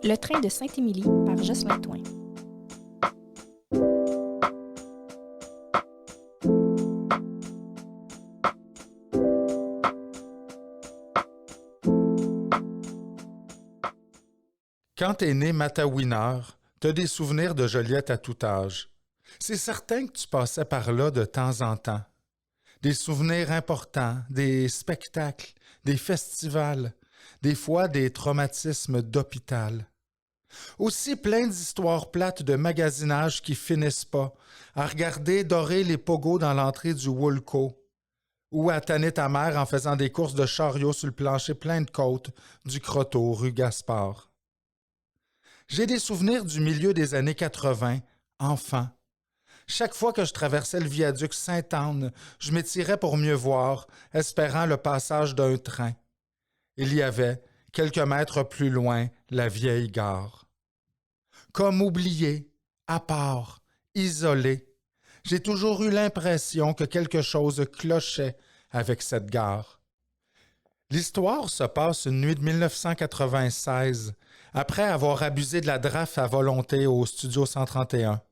Le train de Saint-Émilie par Jocelyn Twain. Quand t'es né Matawineur, t'as des souvenirs de Joliette à tout âge. C'est certain que tu passais par là de temps en temps. Des souvenirs importants, des spectacles, des festivals, des fois des traumatismes d'hôpital. Aussi plein d'histoires plates de magasinage qui finissent pas, à regarder dorer les pogos dans l'entrée du Woolco, ou à tanner ta mère en faisant des courses de chariot sur le plancher plein de côtes du Crotto, rue Gaspard. J'ai des souvenirs du milieu des années 80, enfant. Chaque fois que je traversais le viaduc Sainte-Anne, je m'étirais pour mieux voir, espérant le passage d'un train. Il y avait, quelques mètres plus loin, la vieille gare. Comme oublié, à part, isolé, j'ai toujours eu l'impression que quelque chose clochait avec cette gare. L'histoire se passe une nuit de 1996, après avoir abusé de la draft à volonté au Studio 131.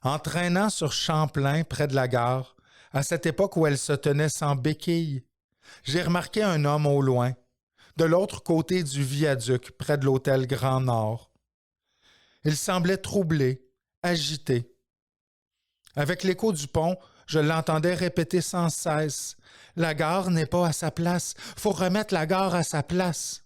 En traînant sur Champlain, près de la gare, à cette époque où elle se tenait sans béquille, j'ai remarqué un homme au loin, de l'autre côté du viaduc, près de l'hôtel Grand Nord. Il semblait troublé, agité. Avec l'écho du pont, je l'entendais répéter sans cesse « La gare n'est pas à sa place, faut remettre la gare à sa place ».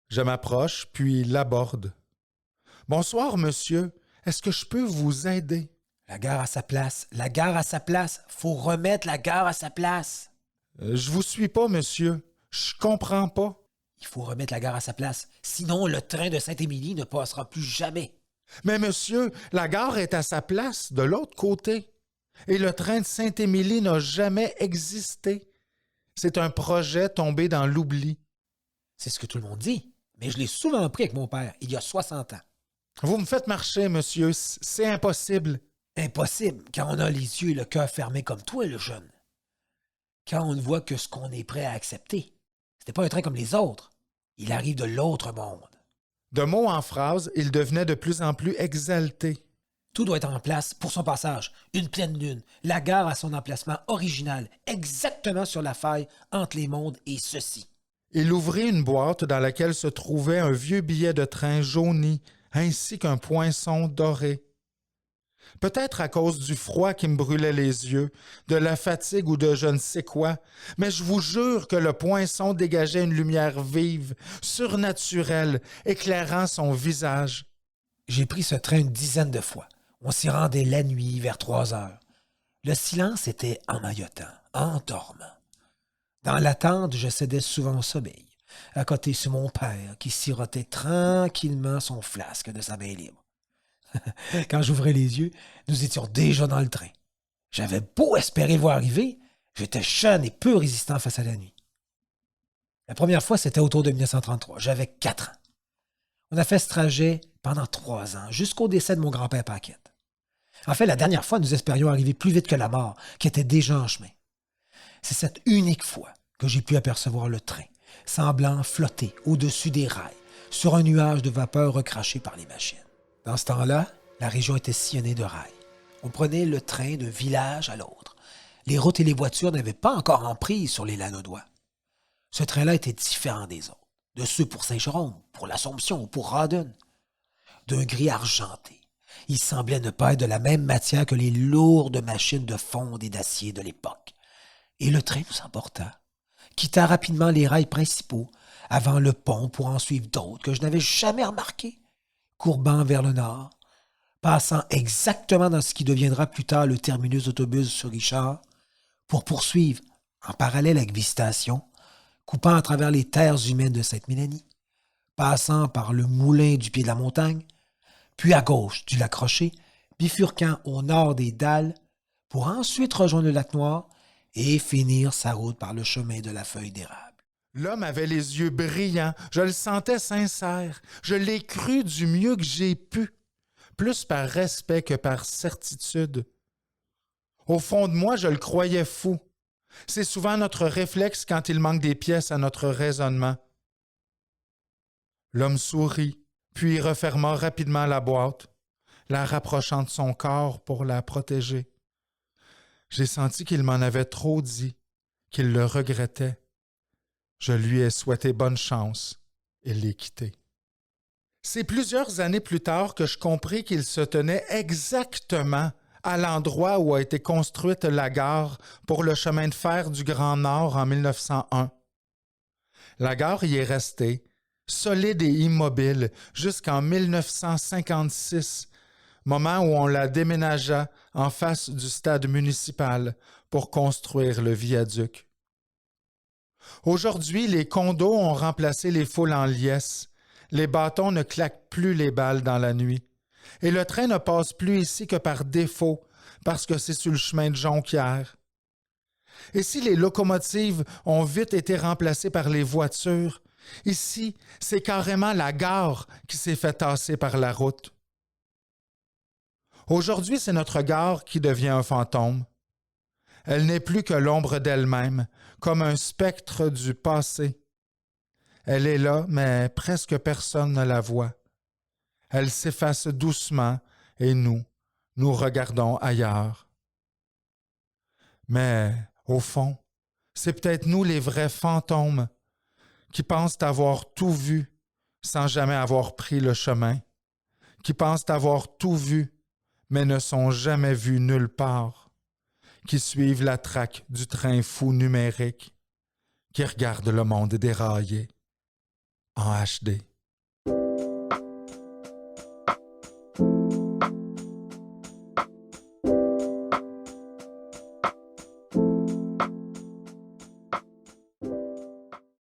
Je m'approche, puis l'aborde. « Bonsoir, monsieur, est-ce que je peux vous aider? » La gare à sa place, la gare à sa place, faut remettre la gare à sa place. Je vous suis pas, monsieur, je comprends pas. Il faut remettre la gare à sa place, sinon le train de Saint-Émilie ne passera plus jamais. Mais monsieur, la gare est à sa place, de l'autre côté. Et le train de Saint-Émilie n'a jamais existé. C'est un projet tombé dans l'oubli. C'est ce que tout le monde dit, mais je l'ai souvent pris avec mon père, il y a 60 ans. Vous me faites marcher, monsieur, c'est impossible. Impossible, quand on a les yeux et le cœur fermés comme toi, le jeune. Quand on ne voit que ce qu'on est prêt à accepter. C'était pas un train comme les autres. Il arrive de l'autre monde. De mots en phrases, il devenait de plus en plus exalté. Tout doit être en place pour son passage. Une pleine lune, la gare à son emplacement original, exactement sur la faille entre les mondes et ceci. Il ouvrit une boîte dans laquelle se trouvait un vieux billet de train jauni, ainsi qu'un poinçon doré. Peut-être à cause du froid qui me brûlait les yeux, de la fatigue ou de je ne sais quoi, mais je vous jure que le poinçon dégageait une lumière vive, surnaturelle, éclairant son visage. J'ai pris ce train une dizaine de fois. On s'y rendait la nuit, vers 3 heures. Le silence était emmaillotant, endormant. Dans l'attente, je cédais souvent au sommeil, à côté sur mon père qui sirotait tranquillement son flasque de sa main libre. Quand j'ouvrais les yeux, nous étions déjà dans le train. J'avais beau espérer le voir arriver, j'étais jeune et peu résistant face à la nuit. La première fois, c'était autour de 1933. J'avais 4 ans. On a fait ce trajet pendant 3 ans, jusqu'au décès de mon grand-père Paquette. En fait, la dernière fois, nous espérions arriver plus vite que la mort, qui était déjà en chemin. C'est cette unique fois que j'ai pu apercevoir le train, semblant flotter au-dessus des rails, sur un nuage de vapeur recraché par les machines. Dans ce temps-là, la région était sillonnée de rails. On prenait le train d'un village à l'autre. Les routes et les voitures n'avaient pas encore emprise sur les Lanaudois. Ce train-là était différent des autres, de ceux pour Saint-Jérôme, pour l'Assomption ou pour Rawdon. D'un gris argenté, il semblait ne pas être de la même matière que les lourdes machines de fonte et d'acier de l'époque. Et le train nous emporta, quitta rapidement les rails principaux, avant le pont pour en suivre d'autres que je n'avais jamais remarqués, courbant vers le nord, passant exactement dans ce qui deviendra plus tard le terminus d'autobus sur Richard, pour poursuivre, en parallèle avec Visitation, coupant à travers les terres humaines de Sainte-Mélanie, passant par le moulin du pied de la montagne, puis à gauche du lac Rocher, bifurquant au nord des Dalles, pour ensuite rejoindre le lac Noir et finir sa route par le chemin de la feuille d'érable. L'homme avait les yeux brillants, je le sentais sincère, je l'ai cru du mieux que j'ai pu, plus par respect que par certitude. Au fond de moi, je le croyais fou. C'est souvent notre réflexe quand il manque des pièces à notre raisonnement. L'homme sourit, puis referma rapidement la boîte, la rapprochant de son corps pour la protéger. J'ai senti qu'il m'en avait trop dit, qu'il le regrettait. Je lui ai souhaité bonne chance et l'ai quitté. C'est plusieurs années plus tard que je compris qu'il se tenait exactement à l'endroit où a été construite la gare pour le chemin de fer du Grand Nord en 1901. La gare y est restée, solide et immobile, jusqu'en 1956, moment où on la déménagea en face du stade municipal pour construire le viaduc. Aujourd'hui, les condos ont remplacé les foules en liesse. Les bâtons ne claquent plus les balles dans la nuit. Et le train ne passe plus ici que par défaut, parce que c'est sur le chemin de Jonquière. Et si les locomotives ont vite été remplacées par les voitures, ici, c'est carrément la gare qui s'est fait tasser par la route. Aujourd'hui, c'est notre gare qui devient un fantôme. Elle n'est plus que l'ombre d'elle-même, comme un spectre du passé. Elle est là, mais presque personne ne la voit. Elle s'efface doucement et nous regardons ailleurs. Mais, au fond, c'est peut-être nous les vrais fantômes qui pensent avoir tout vu sans jamais avoir pris le chemin, qui pensent avoir tout vu mais ne sont jamais vus nulle part, qui suivent la traque du train fou numérique, qui regardent le monde dérailler en HD.